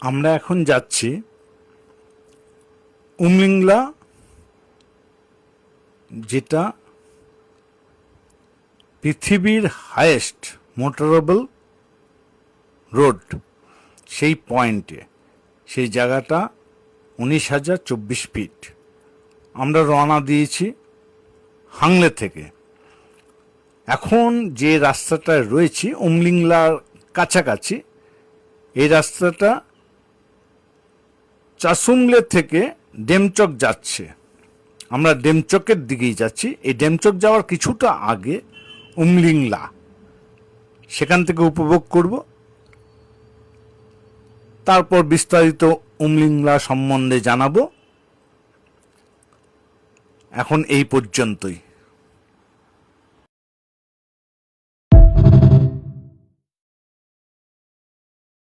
আমরা এখন যাচ্ছি উমলিংলা, যেটা পৃথিবীর হাইয়েস্ট মোটরেবল রোড, সেই পয়েন্টে। সেই জায়গাটা 19,024 ফিট। আমরা রওনা দিয়েছি হাংলে থেকে। এখন যে রাস্তাটায় রয়েছি উমলিংলার কাছাকাছি, এই রাস্তাটা চাসুমলে থেকে ডেমচক যাচ্ছে। আমরা ডেমচকের দিকেই যাচ্ছি। এই ডেমচক যাওয়ার কিছুটা আগে উমলিংলা, সেখান থেকে উপভোগ করব। তারপর বিস্তারিত উমলিংলা সম্বন্ধে জানাবো। এখন এই পর্যন্তই।